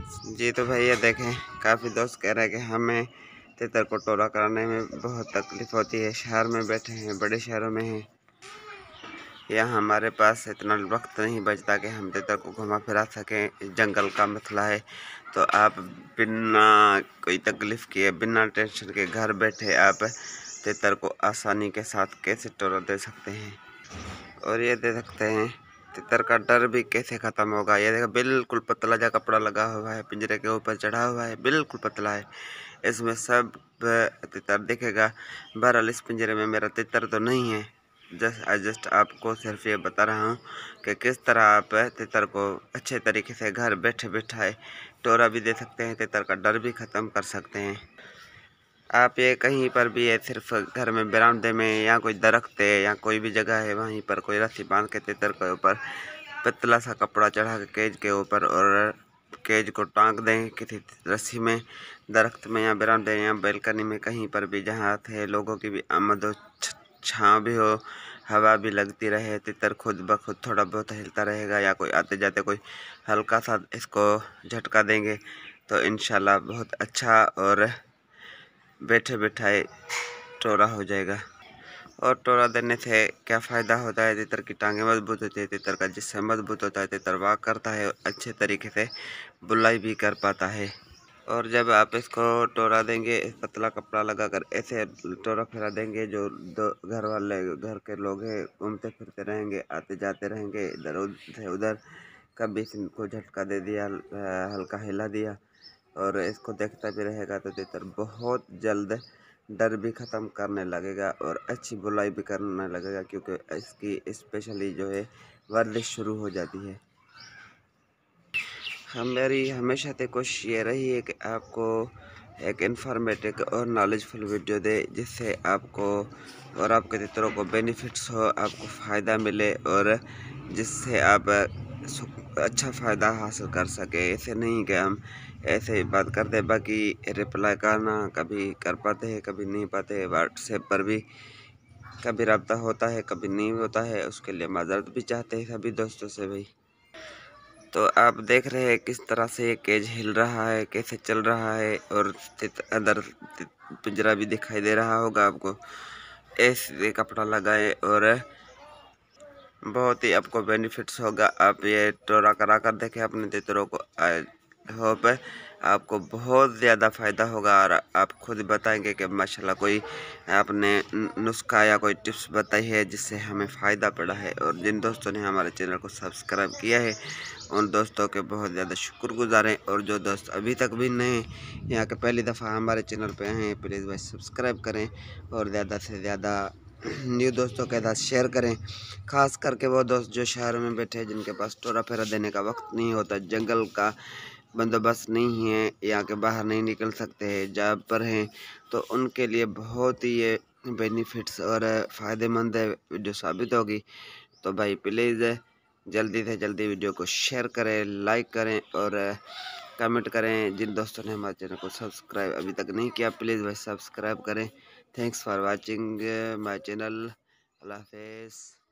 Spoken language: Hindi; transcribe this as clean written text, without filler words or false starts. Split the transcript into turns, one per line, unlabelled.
जी तो भाई ये देखें, काफ़ी दोस्त कह रहे हैं कि हमें तितर को टोरा कराने में बहुत तकलीफ़ होती है। शहर में बैठे हैं, बड़े शहरों में हैं, या हमारे पास इतना वक्त नहीं बचता कि हम तितर को घुमा फिरा सकें। जंगल का मसला है, तो आप बिना कोई तकलीफ़ किए, बिना टेंशन के घर बैठे आप तितर को आसानी के साथ कैसे टोरा दे सकते हैं। और ये दे सकते हैं, तितर का डर भी कैसे ख़त्म होगा। ये देखो, बिल्कुल पतला जा कपड़ा लगा हुआ है, पिंजरे के ऊपर चढ़ा हुआ है, बिल्कुल पतला है। इसमें सब तितर दिखेगा। बहरहाल इस पिंजरे में मेरा तितर तो नहीं है। जस्ट आपको सिर्फ ये बता रहा हूँ कि किस तरह आप तितर को अच्छे तरीके से घर बैठे बिठाए टोरा भी दे सकते हैं, तितर का डर भी ख़त्म कर सकते हैं। आप ये कहीं पर भी है, सिर्फ घर में बरामदे में या कोई दरख्त है या कोई भी जगह है, वहीं पर कोई रस्सी बांध के तितर के ऊपर पतला सा कपड़ा चढ़ा के केज के ऊपर और केज को टांग दें किसी रस्सी में, दरख्त में या बरामदे या बैल्कनी में, कहीं पर भी जहाँ थे लोगों की भी आमद हो, छाँव भी हो, हवा भी लगती रहे। तितर खुद ब खुद थोड़ा बहुत हिलता रहेगा, या कोई आते जाते कोई हल्का सा इसको झटका देंगे तो इंशाल्लाह बहुत अच्छा और बैठे बिठाए टोरा हो जाएगा। और टोरा देने से क्या फ़ायदा होता है, तितर की टांगें मजबूत होती है, तितर का जिस्म मजबूत होता है, तितर वाक करता है, अच्छे तरीके से बुलाई भी कर पाता है। और जब आप इसको टोरा देंगे, पतला कपड़ा लगाकर ऐसे टोरा फिरा देंगे, जो दो घर वाले घर के लोग हैं घूमते फिरते रहेंगे, आते जाते रहेंगे इधर से उधर, कभी इनको झटका दे दिया, हल्का हिला दिया और इसको देखता भी रहेगा, तो तितर बहुत जल्द डर भी ख़त्म करने लगेगा और अच्छी बुलाई भी करने लगेगा, क्योंकि इसकी स्पेशली जो है वर्जिश शुरू हो जाती है। मेरी हमेशा से कोशिश ये रही है कि आपको एक इन्फॉर्मेटिव और नॉलेजफुल वीडियो दे, जिससे आपको और आपके तितरों को बेनिफिट्स हो, आपको फ़ायदा मिले और जिससे आप अच्छा फ़ायदा हासिल कर सके। ऐसे नहीं कि हम ऐसे ही बात करते, बाकी रिप्लाई करना कभी कर पाते हैं, कभी नहीं पाते। व्हाट्सएप पर भी कभी रब्ता होता है, कभी नहीं होता है, उसके लिए माज़रत भी चाहते हैं सभी दोस्तों से भाई। तो आप देख रहे हैं किस तरह से ये केज हिल रहा है, कैसे चल रहा है, और अंदर पिंजरा भी दिखाई दे रहा होगा आपको। ऐसे कपड़ा लगाए और बहुत ही आपको बेनिफिट्स होगा। आप ये टोरा करा कर देखें अपने तितरों को। आई होप आपको बहुत ज़्यादा फ़ायदा होगा और आप खुद बताएंगे कि माशाल्लाह कोई आपने नुस्खा या कोई टिप्स बताई है जिससे हमें फ़ायदा पड़ा है। और जिन दोस्तों ने हमारे चैनल को सब्सक्राइब किया है उन दोस्तों के बहुत ज़्यादा शुक्रगुज़ार हैं। और जो दोस्त अभी तक भी नए यहाँ के पहली दफ़ा हमारे चैनल पे हैं, प्लीज़ भाई सब्सक्राइब करें और ज़्यादा से ज़्यादा न्यू दोस्तों के साथ शेयर करें। ख़ास करके वो दोस्त जो शहरों में बैठे हैं, जिनके पास टोरा फेरा देने का वक्त नहीं होता, जंगल का बंदोबस्त नहीं है, यहाँ के बाहर नहीं निकल सकते हैं, जॉब पर हैं, तो उनके लिए बहुत ही ये बेनिफिट्स और फ़ायदेमंद है, वीडियो साबित होगी। तो भाई प्लीज़ जल्दी से जल्दी वीडियो को शेयर करें, लाइक करें और कमेंट करें। जिन दोस्तों ने हमारे चैनल को सब्सक्राइब अभी तक नहीं किया, प्लीज़ भाई सब्सक्राइब करें। Thanks for watching my channel. अल्लाह हाफ़िज़।